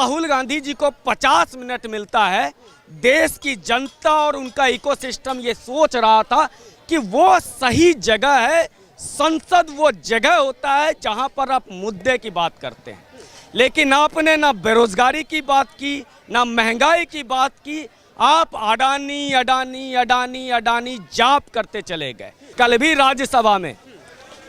राहुल गांधी जी को 50 मिनट मिलता है, देश की जनता और उनका इकोसिस्टम ये सोच रहा था कि वो सही जगह है, संसद वो जगह होता है जहां पर आप मुद्दे की बात करते हैं। लेकिन आपने ना बेरोजगारी की बात की, ना महंगाई की बात की, आप अडानी अडानी अडानी अडानी जाप करते चले गए। कल भी राज्यसभा में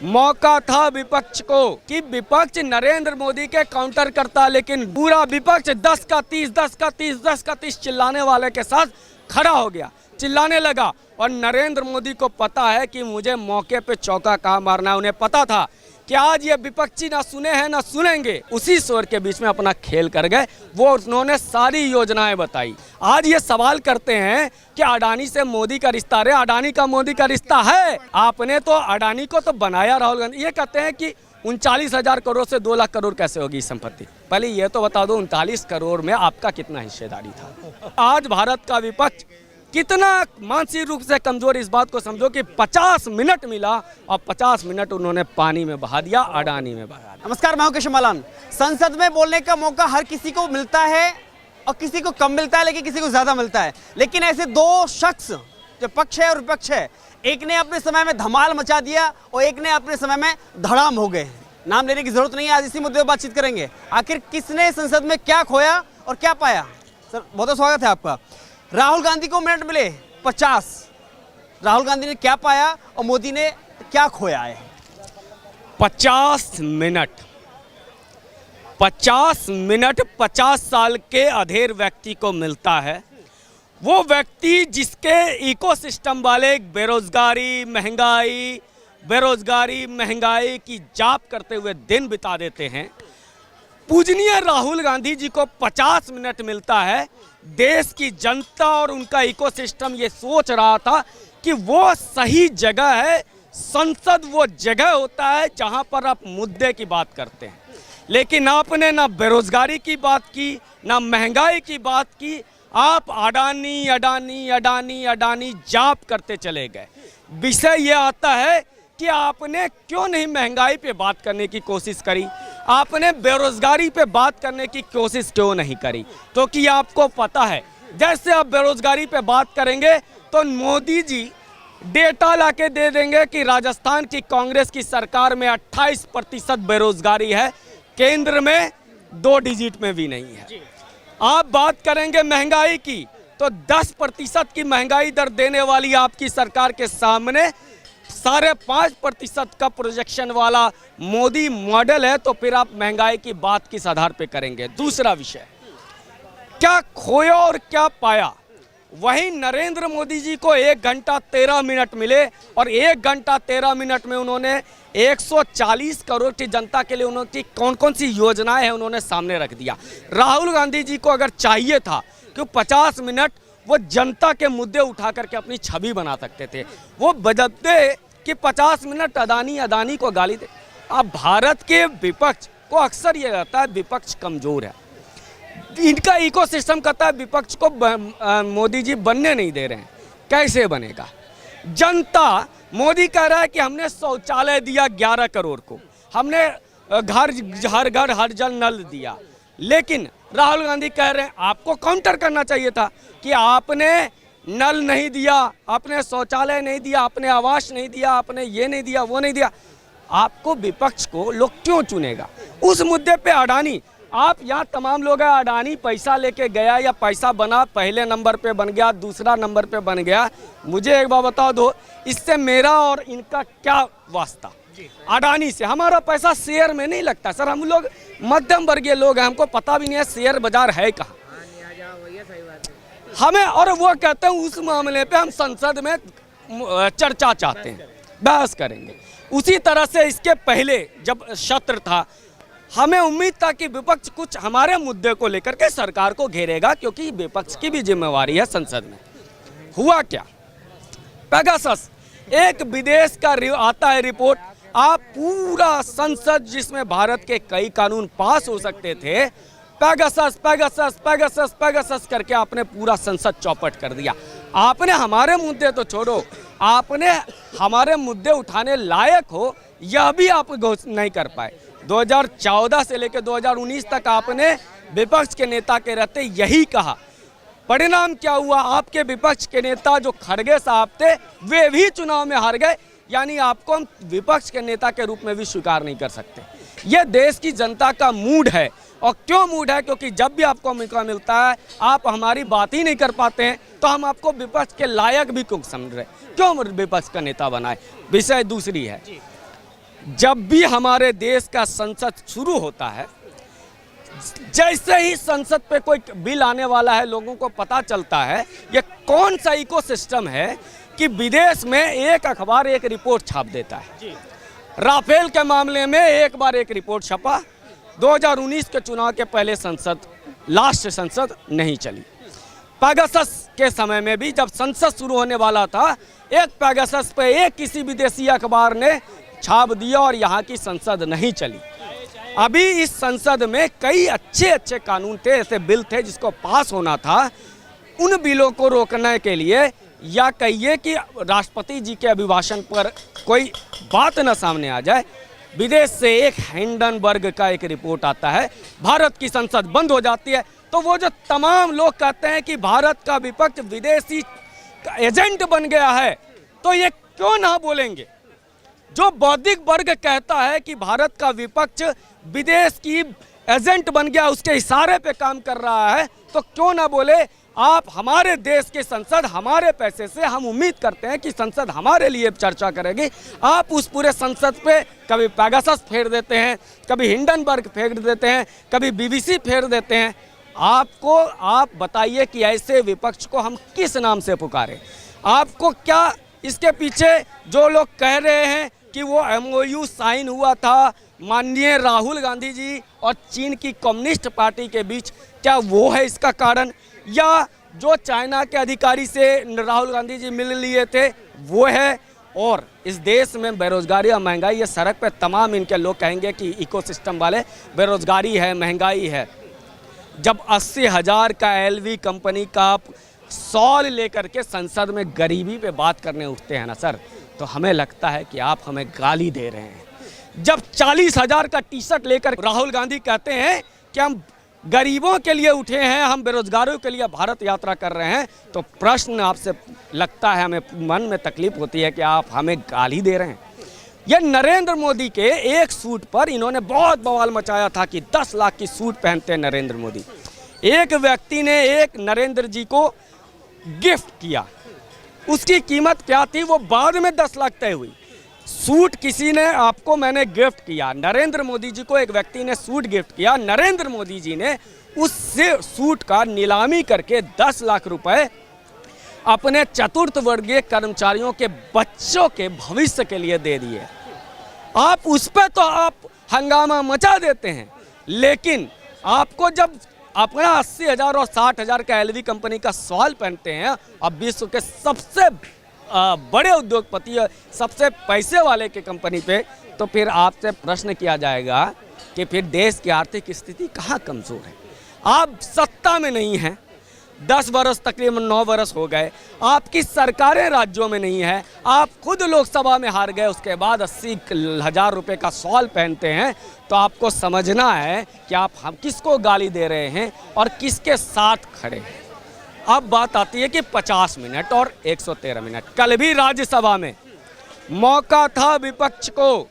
मौका था विपक्ष को कि विपक्ष नरेंद्र मोदी के काउंटर करता, लेकिन पूरा विपक्ष 10 का 30 10 का 30 10 का 30 चिल्लाने वाले के साथ खड़ा हो गया, चिल्लाने लगा। और नरेंद्र मोदी को पता है कि मुझे मौके पे चौका कहाँ मारना है। उन्हें पता था कि आज ये विपक्षी ना सुने हैं ना सुनेंगे, उसी शोर के बीच में अपना खेल कर गए। वो उन्होंने सारी योजनाएं बताई। आज ये सवाल करते हैं कि अडानी से मोदी का रिश्ता, अरे अडानी का मोदी का रिश्ता है। आपने तो अडानी को तो बनाया राहुल गांधी। ये कहते हैं कि 39,000 करोड़ से 2 लाख करोड़ कैसे होगी संपत्ति। पहले ये तो बता दो 39 करोड़ में आपका कितना हिस्सेदारी था। आज भारत का विपक्ष कितना मानसिक रूप से कमजोर, इस बात को समझो कि 50 मिनट मिला और 50 मिनट उन्होंने पानी में बहा दिया, अडानी में बहा दिया। नमस्कार, मैं हूं केशव मालान। संसद में बोलने का मौका हर किसी को मिलता है और किसी को कम मिलता है, लेकिन किसी को ज्यादा मिलता है। लेकिन ऐसे दो शख्स जो पक्ष है और विपक्ष है, एक ने अपने समय में धमाल मचा दिया और एक ने अपने समय में धड़ाम हो गए। नाम लेने की जरूरत नहीं है, आज इसी मुद्दे पर बातचीत करेंगे। आखिर किसने संसद में क्या खोया और क्या पाया। सर बहुत बहुत स्वागत है आपका। राहुल गांधी को मिनट मिले 50, राहुल गांधी ने क्या पाया और मोदी ने क्या खोया है। 50 मिनट 50 साल के अधेड़ व्यक्ति को मिलता है। वो व्यक्ति जिसके इकोसिस्टम वाले बेरोजगारी महंगाई की जाप करते हुए दिन बिता देते हैं। पूजनीय राहुल गांधी जी को 50 मिनट मिलता है, देश की जनता और उनका इकोसिस्टम ये सोच रहा था कि वो सही जगह है, संसद वो जगह होता है जहां पर आप मुद्दे की बात करते हैं। लेकिन आपने ना बेरोजगारी की बात की, ना महंगाई की बात की, आप अडानी अडानी अडानी अडानी जाप करते चले गए। विषय ये आता है कि आपने क्यों नहीं महंगाई पे बात करने की कोशिश करी, आपने बेरोजगारी पे बात करने की कोशिश क्यों नहीं करी। तो कि आपको पता है जैसे आप बेरोजगारी पे बात करेंगे तो मोदी जी डेटा लाके दे देंगे कि राजस्थान की कांग्रेस की सरकार में 28% बेरोजगारी है, केंद्र में 2 डिजिट में भी नहीं है। आप बात करेंगे महंगाई की तो 10% की महंगाई दर देने वाली आपकी सरकार के सामने 5.5% का प्रोजेक्शन वाला मोदी मॉडल है। तो फिर आप महंगाई की बात किस आधार पे करेंगे। दूसरा विषय, क्या खोया और क्या पाया। वहीं नरेंद्र मोदी जी को 1 घंटा 13 मिनट मिले और 1 घंटा 13 मिनट में उन्होंने 140 करोड़ की जनता के लिए उन्होंने कौन कौन सी योजनाएं हैं उन्होंने सामने रख दिया। राहुल गांधी जी को अगर चाहिए था कि 50 मिनट वो जनता के मुद्दे उठा करके अपनी छवि बना सकते थे, वो बजते कि 50 मिनट अडानी को गाली दे। अब भारत के विपक्ष को अक्सर ये रहता है विपक्ष कमजोर है, इनका इकोसिस्टम कहता है विपक्ष को मोदी जी बनने नहीं दे रहे हैं। कैसे बनेगा। जनता, मोदी कह रहा है कि हमने शौचालय दिया 11 करोड़ को, हमने हर घर हर जल नल दिया, लेकिन राहुल गांधी कह रहे हैं आपको काउंटर करना चाहिए था कि आपने नल नहीं दिया, आपने शौचालय नहीं दिया, आपने आवास नहीं दिया, आपने ये नहीं दिया, वो नहीं दिया। आपको विपक्ष को लोग क्यों चुनेगा। उस मुद्दे पे अडानी, आप यहाँ तमाम लोग हैं, अडानी पैसा लेके गया या पैसा बना, पहले नंबर पे बन गया, दूसरा नंबर पे बन गया। मुझे एक बार बता दो, इससे मेरा और इनका क्या वास्ता। अडानी से हमारा पैसा शेयर में नहीं लगता सर, हम लोग मध्यम वर्गीय लोग हैं, हमको पता भी नहीं है शेयर बाजार है कहाँ हमें। और वो कहते हैं उस मामले पे हम संसद में चर्चा चाहते हैं, बहस करेंगे। उसी तरह से इसके पहले जब सत्र था, हमें उम्मीद था कि विपक्ष कुछ हमारे मुद्दे को लेकर के सरकार को घेरेगा, क्योंकि विपक्ष की भी जिम्मेवारी है संसद में। हुआ क्या, पेगासस एक विदेश का आता है रिपोर्ट, आप पूरा संसद जिसमें भारत के कई कानून पास हो सकते थे, पेगासस पेगासस पेगासस पेगासस करके आपने पूरा संसद चौपट कर दिया। आपने हमारे मुद्दे तो छोड़ो, आपने हमारे मुद्दे उठाने लायक हो यह भी आप नहीं कर पाए। 2014 से लेकर 2019 तक आपने विपक्ष के नेता के रहते यही कहा। परिणाम क्या हुआ? आपके विपक्ष के नेता जो खड़गे साहब थे वे भी चुनाव में हार गए। यानी आपको हम विपक्ष के नेता के रूप में भी स्वीकार नहीं कर सकते। ये देश की जनता का मूड है। और क्यों मूड है? क्योंकि जब भी आपको मौका मिलता है आप हमारी बात ही नहीं कर पाते हैं, तो हम आपको विपक्ष के लायक भी क्यों समझ रहे, क्यों विपक्ष का नेता बनाए। विषय दूसरी है, जब भी हमारे देश का संसद शुरू होता है, जैसे ही संसद पे कोई बिल आने वाला है, लोगों को पता चलता है ये कौन सा इकोसिस्टम है कि विदेश में एक अखबार एक रिपोर्ट छाप देता है। राफेल के मामले में एक बार एक रिपोर्ट छपा, 2019 के चुनाव के पहले संसद, लास्ट संसद नहीं चली। पेगासस के समय में भी जब संसद शुरू होने वाला था, एक पेगासस पे एक किसी विदेशी अखबार ने छाप दिया और यहाँ की संसद नहीं चली। अभी इस संसद में कई अच्छे अच्छे कानून थे, ऐसे बिल थे जिसको पास होना था। उन बिलों को रोकने के लिए या कहिए कि राष्ट्रपति जी के अभिभाषण पर कोई बात न सामने आ जाए, विदेश से एक हिंडनबर्ग का एक रिपोर्ट आता है, भारत की संसद बंद हो जाती है। तो वो जो तमाम लोग कहते हैं कि भारत का विपक्ष विदेशी एजेंट बन गया है, तो ये क्यों ना बोलेंगे? जो बौद्धिक वर्ग कहता है कि भारत का विपक्ष विदेश की एजेंट बन गया, उसके इशारे पे काम कर रहा है, तो क्यों ना बोले? आप हमारे देश की संसद हमारे पैसे से, हम उम्मीद करते हैं कि संसद हमारे लिए चर्चा करेगी। आप उस पूरे संसद पे कभी पेगासस फेर देते हैं, कभी हिंडनबर्ग फेर देते हैं, कभी बीबीसी फेर देते हैं। आप बताइए कि ऐसे विपक्ष को हम किस नाम से पुकारें? आपको क्या इसके पीछे जो लोग कह रहे हैं कि वो MOU साइन हुआ था माननीय राहुल गांधी जी और चीन की कम्युनिस्ट पार्टी के बीच, क्या वो है इसका कारण? या जो चाइना के अधिकारी से राहुल गांधी जी मिल लिए थे वो है? और इस देश में बेरोजगारी और महंगाई, ये सड़क पे तमाम इनके लोग कहेंगे कि इकोसिस्टम वाले, बेरोजगारी है, महंगाई है। जब 80,000 का LV कंपनी का सॉल लेकर के संसद में गरीबी पे बात करने उठते हैं ना सर, तो हमें लगता है कि आप हमें गाली दे रहे हैं। जब 40,000 का टी-शर्ट लेकर राहुल गांधी कहते हैं कि हम गरीबों के लिए उठे हैं, हम बेरोजगारों के लिए भारत यात्रा कर रहे हैं, तो प्रश्न आपसे लगता है, हमें मन में तकलीफ होती है कि आप हमें गाली दे रहे हैं। यह नरेंद्र मोदी के एक सूट पर इन्होंने बहुत बवाल मचाया था कि 10 लाख की सूट पहनते हैं नरेंद्र मोदी। एक व्यक्ति ने एक नरेंद्र जी को गिफ्ट किया, उसकी कीमत क्या थी वो बाद में 10 लाख तय हुई। सूट किसी ने आपको, मैंने गिफ्ट किया, नरेंद्र मोदी जी को एक व्यक्ति ने सूट गिफ्ट किया, नरेंद्र मोदी जी ने उस सूट का नीलामी करके 10 लाख रुपए अपने चतुर्थ वर्गीय कर्मचारियों के बच्चों के भविष्य के लिए दे दिए। आप उस पर तो आप हंगामा मचा देते हैं, लेकिन आपको जब अपना 80,000 और 60,000 का LV कंपनी का सॉल पहनते हैं, अब विश्व के सबसे बड़े उद्योगपति, सबसे पैसे वाले के कंपनी पे, तो फिर आपसे प्रश्न किया जाएगा कि फिर देश की आर्थिक स्थिति कहाँ कमज़ोर है? आप सत्ता में नहीं हैं, 10 वर्ष, तकरीबन 9 वर्ष हो गए, आपकी सरकारें राज्यों में नहीं है, आप खुद लोकसभा में हार गए, उसके बाद 80,000 रुपये का सॉल पहनते हैं, तो आपको समझना है कि आप हम किसको गाली दे रहे हैं और किसके साथ खड़े हैं। अब बात आती है कि 50 मिनट और 113 मिनट। कल भी राज्यसभा में मौका था विपक्ष को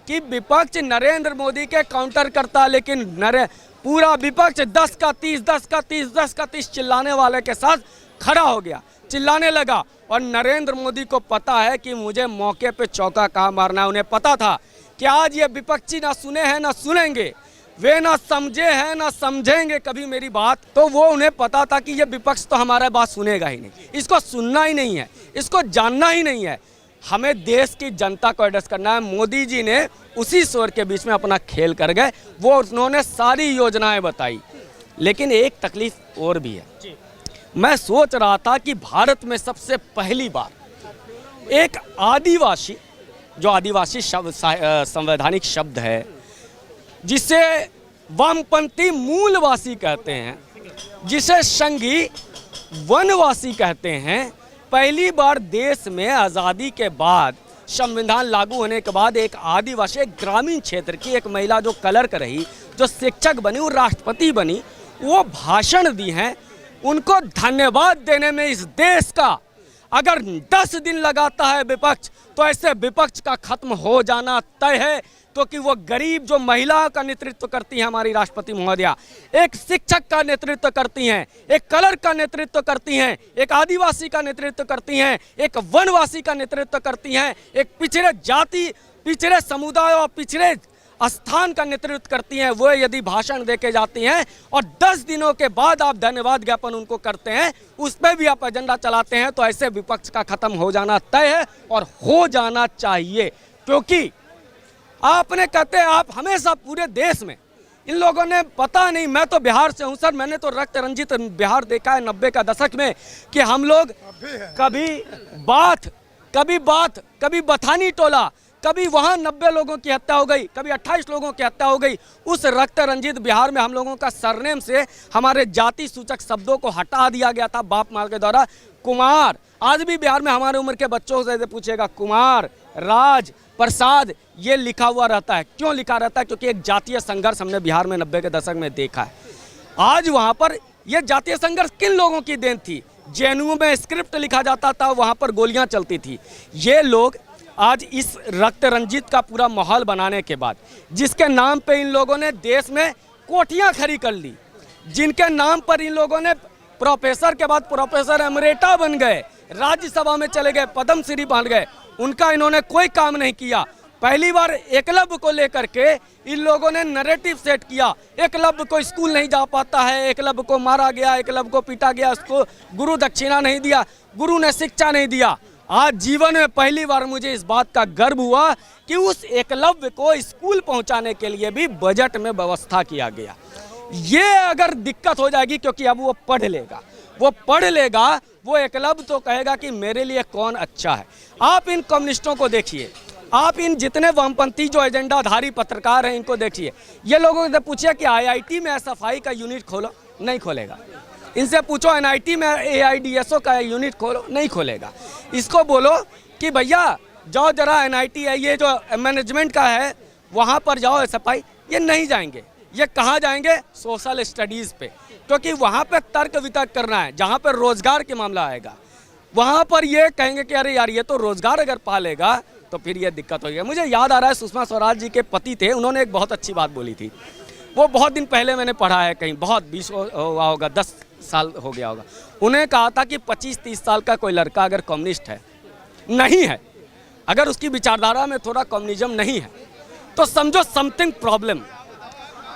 कि विपक्ष नरेंद्र मोदी के काउंटर करता, लेकिन पूरा विपक्ष 10 का 30 चिल्लाने वाले के साथ खड़ा हो गया, चिल्लाने लगा। और नरेंद्र मोदी को पता है कि मुझे मौके पे चौका कहाँ मारना है। उन्हें पता था कि आज ये विपक्षी ना सुने हैं ना सुनेंगे, वे ना समझे हैं ना समझेंगे कभी मेरी बात। तो वो उन्हें पता था कि ये विपक्ष तो हमारा बात सुनेगा ही नहीं, इसको सुनना ही नहीं है, इसको जानना ही नहीं है। हमें देश की जनता को एड्रेस करना है। मोदी जी ने उसी स्वर के बीच में अपना खेल कर गए, वो उन्होंने सारी योजनाएं बताई। लेकिन एक तकलीफ और भी है, मैं सोच रहा था कि भारत में सबसे पहली बार एक आदिवासी, जो आदिवासी शब्द संवैधानिक शब्द है, जिसे वामपंथी मूलवासी कहते हैं, जिसे संघी वनवासी कहते हैं, पहली बार देश में आज़ादी के बाद संविधान लागू होने के बाद एक आदिवासी एक ग्रामीण क्षेत्र की एक महिला जो क्लर्क रही, जो शिक्षक बनी, वो राष्ट्रपति बनी, वो भाषण दी हैं। उनको धन्यवाद देने में इस देश का अगर 10 दिन लगाता है विपक्ष, तो ऐसे विपक्ष का खत्म हो जाना तय है। तो कि वो गरीब जो महिलाओं का नेतृत्व करती हैं हमारी राष्ट्रपति महोदया, एक शिक्षक का नेतृत्व करती हैं, एक क्लर्क का नेतृत्व करती हैं, एक आदिवासी का नेतृत्व करती हैं, एक वनवासी का नेतृत्व करती हैं, एक पिछड़े जाति, पिछड़े समुदाय और पिछड़े स्थान का नेतृत्व करती हैं, वो यदि भाषण देके जाती हैं और 10 दिनों के बाद आप धन्यवाद ज्ञापन उनको करते हैं, उस पर भी आप एजेंडा चलाते हैं, तो ऐसे विपक्ष का खत्म हो जाना तय है और हो जाना चाहिए। क्योंकि आपने कहते हैं आप हमेशा पूरे देश में इन लोगों ने, पता नहीं, मैं तो बिहार से हूं सर, मैंने तो रक्त रंजित बिहार देखा है 90 का दशक में कि हम लोग कभी बथानी टोला, कभी वहाँ 90 लोगों की हत्या हो गई, कभी 28 लोगों की हत्या हो गई। उस रक्त रंजित बिहार में हम लोगों का सरनेम से हमारे जाति सूचक शब्दों को हटा दिया गया था बाप माँ के द्वारा। कुमार, आज भी बिहार में हमारे उम्र के बच्चों से पूछेगा कुमार, राज, प्रसाद, ये लिखा हुआ रहता है। क्यों लिखा रहता है? क्योंकि एक जातीय संघर्ष हमने बिहार में 90 के दशक में देखा है। आज वहाँ पर यह जातीय संघर्ष किन लोगों की देन थी? जेएनयू में स्क्रिप्ट लिखा जाता था, वहाँ पर गोलियाँ चलती थी। ये लोग आज इस रक्त रंजित का पूरा माहौल बनाने के बाद, जिसके नाम पे इन लोगों ने देश में कोठियाँ खड़ी कर ली, जिनके नाम पर इन लोगों ने प्रोफेसर के बाद प्रोफेसर एमरेटा बन गए, राज्यसभा में चले गए, पद्मश्री बन गए, उनका इन्होंने कोई काम नहीं किया। पहली बार एकलव्य को लेकर के इन लोगों ने नैरेटिव सेट किया, एकलव्य को स्कूल नहीं जा पाता है, एकलव्य को मारा गया, एकलव्य को पीटा गया, उसको गुरु दक्षिणा नहीं दिया, गुरु ने शिक्षा नहीं दिया। आज जीवन में पहली बार मुझे इस बात का गर्व हुआ कि उस एकलव्य को स्कूल पहुंचाने के लिए भी बजट में व्यवस्था किया गया। ये अगर दिक्कत हो जाएगी, क्योंकि अब वो पढ़ लेगा, वो एकलव्य तो कहेगा कि मेरे लिए कौन अच्छा है। आप इन कम्युनिस्टों को देखिए, आप इन जितने वामपंथी जो एजेंडाधारी पत्रकार हैं इनको देखिए। ये लोगों से पूछिए कि आईआईटी में एसएफआई का यूनिट खोलो, नहीं खोलेगा। इनसे पूछो एनआईटी में एआईडीएसओ का यूनिट खोलो, नहीं खोलेगा। इसको बोलो कि भैया जाओ जरा एनआईटी है, ये जो मैनेजमेंट का है वहाँ पर जाओ एसएफआई, ये नहीं जाएंगे। ये कहाँ जाएंगे? सोशल स्टडीज़ पे, क्योंकि वहाँ पे तर्क वितर्क करना है। जहाँ पर रोजगार के मामला आएगा वहाँ पर ये कहेंगे कि अरे यार ये तो रोजगार अगर पालेगा तो फिर ये दिक्कत होगी। मुझे याद आ रहा है सुषमा स्वराज जी के पति थे, उन्होंने एक बहुत अच्छी बात बोली थी। वो बहुत दिन पहले मैंने पढ़ा है कहीं, बहुत 20 हुआ होगा, 10 साल हो गया होगा। उन्हें कहा था कि 25-30 साल का कोई लड़का अगर कम्युनिस्ट है नहीं है, अगर उसकी विचारधारा में थोड़ा कम्युनिज्म नहीं है, तो समझो समथिंग प्रॉब्लम।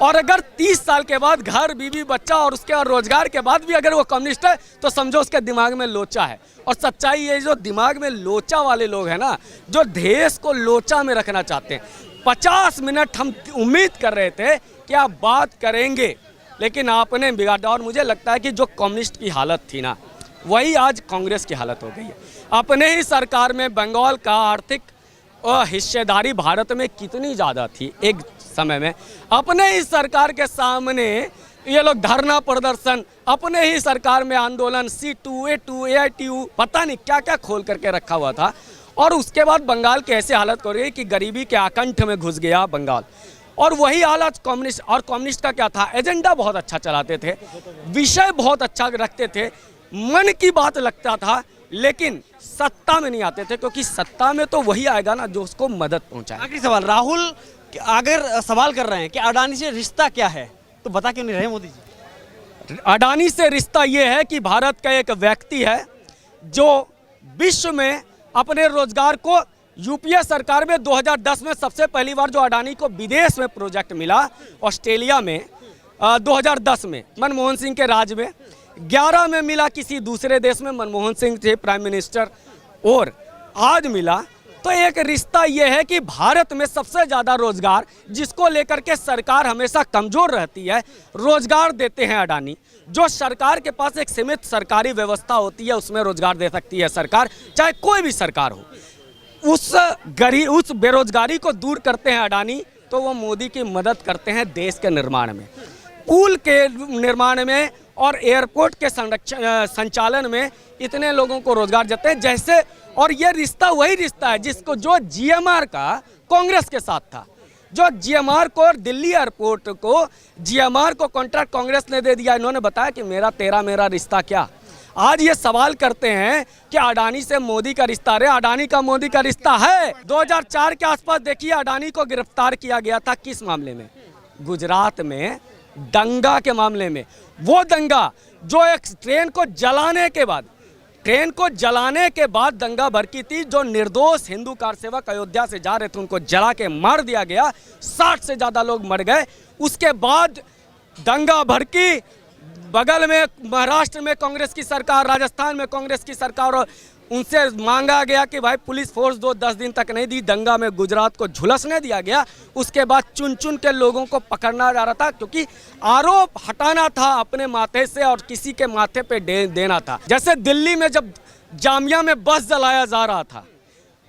और अगर 30 साल के बाद घर, बीवी, बच्चा और उसके बाद रोजगार के बाद भी अगर वो कम्युनिस्ट है, तो समझो उसके दिमाग में लोचा है। और सच्चाई ये, जो दिमाग में लोचा वाले लोग हैं ना, जो देश को लोचा में रखना चाहते हैं। 50 मिनट हम उम्मीद कर रहे थे कि आप बात करेंगे, लेकिन आपने बिगाड़ा। और मुझे लगता है कि जो कम्युनिस्ट की हालत थी ना, वही आज कांग्रेस की हालत हो गई है। अपने ही सरकार में बंगाल का आर्थिक हिस्सेदारी भारत में कितनी ज़्यादा थी एक समय में, अपने ही सरकार के सामने ये लोग धरना प्रदर्शन, अपने ही सरकार में आंदोलन, C2, A2, AITU, पता नहीं क्या क्या खोल करके रखा हुआ था। और उसके बाद बंगाल की ऐसी हालत हो रही कि गरीबी के आकंठ में घुस गया बंगाल। और वही हालत कम्युनिस्ट। और कम्युनिस्ट का क्या था? एजेंडा बहुत अच्छा चलाते थे, विषय बहुत अच्छा रखते थे, मन की बात लगता था, लेकिन सत्ता में नहीं आते थे, क्योंकि सत्ता में तो वही आएगा ना जो उसको मदद पहुंचाए। आखिरी सवाल, राहुल अगर सवाल कर रहे हैं कि अडानी से रिश्ता क्या है, तो बता क्यों नहीं रहे मोदी जी? अडानी से रिश्ता ये है कि भारत का एक व्यक्ति है जो विश्व में अपने रोजगार को, यूपीए सरकार में 2010 में सबसे पहली बार जो अडानी को विदेश में प्रोजेक्ट मिला, ऑस्ट्रेलिया में 2010 में मनमोहन सिंह के राज में, 11 में मिला किसी दूसरे देश में, मनमोहन सिंह थे प्राइम मिनिस्टर, और आज मिला। तो एक रिश्ता यह है कि भारत में सबसे ज़्यादा रोजगार, जिसको लेकर के सरकार हमेशा कमज़ोर रहती है, रोजगार देते हैं अडानी। जो सरकार के पास एक सीमित सरकारी व्यवस्था होती है उसमें रोजगार दे सकती है सरकार, चाहे कोई भी सरकार हो। उस बेरोजगारी को दूर करते हैं अडानी, तो वो मोदी की मदद करते हैं देश के निर्माण में, पुल के निर्माण में और एयरपोर्ट के संचालन में इतने लोगों को रोजगार देते हैं जैसे। और ये रिश्ता वही रिश्ता है जिसको जो जीएमआर का कांग्रेस के साथ था, जो जीएमआर को दिल्ली एयरपोर्ट को जीएमआर को कॉन्ट्रैक्ट कांग्रेस ने दे दिया। इन्होंने बताया कि मेरा तेरा मेरा रिश्ता क्या। आज ये सवाल करते हैं कि अडानी से मोदी का रिश्ता, अरे अडानी का मोदी का रिश्ता है। 2004 के आसपास देखिए अडानी को गिरफ्तार किया गया था, किस मामले में? गुजरात में दंगा के मामले में। वो दंगा जो एक ट्रेन को जलाने के बाद दंगा भड़की थी, जो निर्दोष हिंदू कार सेवक अयोध्या से जा रहे थे उनको जला के मार दिया गया, 60 से ज़्यादा लोग मर गए। उसके बाद दंगा भड़की, बगल में महाराष्ट्र में कांग्रेस की सरकार, राजस्थान में कांग्रेस की सरकार, और उनसे मांगा गया कि भाई पुलिस फोर्स दो, 10 दिन तक नहीं दी। दंगा में गुजरात को झुलसने दिया गया। उसके बाद चुन चुन के लोगों को पकड़ना जा रहा था क्योंकि आरोप हटाना था अपने माथे से और किसी के माथे पे देना था। जैसे दिल्ली में जब जामिया में बस जलाया जा रहा था,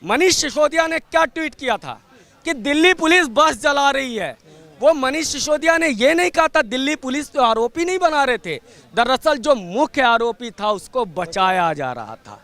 मनीष सिसोदिया ने क्या ट्वीट किया था कि दिल्ली पुलिस बस जला रही है। वो मनीष सिसोदिया ने ये नहीं कहा था दिल्ली पुलिस तो आरोपी नहीं बना रहे थे, दरअसल जो मुख्य आरोपी था उसको बचाया जा रहा था।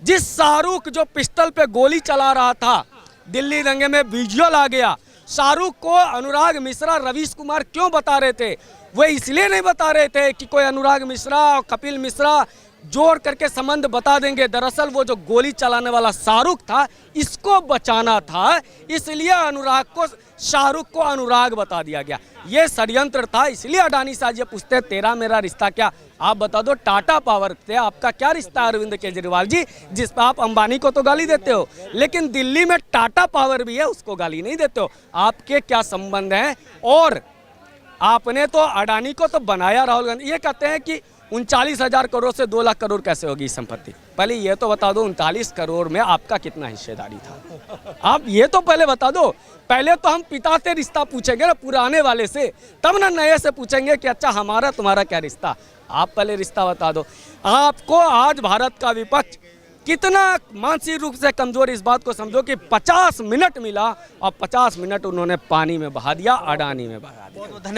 जिस शाहरुख जो पिस्टल पे गोली चला रहा था, दिल्ली दंगे में वीडियो आ गया। शाहरुख को अनुराग मिश्रा, रवीश कुमार क्यों बता रहे थे? वो इसलिए नहीं बता रहे थे कि कोई अनुराग मिश्रा और कपिल मिश्रा जोड़ करके संबंध बता देंगे। दरअसल वो जो गोली चलाने वाला शाहरुख था, इसको बचाना था, इसलिए अनुराग को, शाहरुख को अनुराग बता दिया गया। ये षड्यंत्र था। इसलिए अडानी से आज ये पूछते तेरा मेरा रिश्ता क्या। आप बता दो टाटा पावर से आपका क्या रिश्ता है अरविंद केजरीवाल जी, जिस पर आप अंबानी को तो गाली देते हो, लेकिन दिल्ली में टाटा पावर भी है उसको गाली नहीं देते हो। आपके क्या संबंध हैं? और आपने तो अडानी को तो बनाया, राहुल गांधी ये कहते हैं कि 39,000 करोड़ से 2 लाख करोड़ कैसे होगी संपत्ति। पहले ये तो बता दो 39 करोड़ में आपका कितना हिस्सेदारी था, आप ये तो पहले बता दो। पहले तो हम पिता से रिश्ता पूछेंगे ना, पुराने वाले से, तब ना नए से पूछेंगे कि अच्छा हमारा तुम्हारा क्या रिश्ता। आप पहले रिश्ता बता दो। आपको आज भारत का विपक्ष कितना मानसिक रूप से कमजोर, इस बात को समझो कि 50 मिनट मिला और 50 मिनट उन्होंने पानी में बहा दिया, अडानी में बहा दिया। धन्यवाद।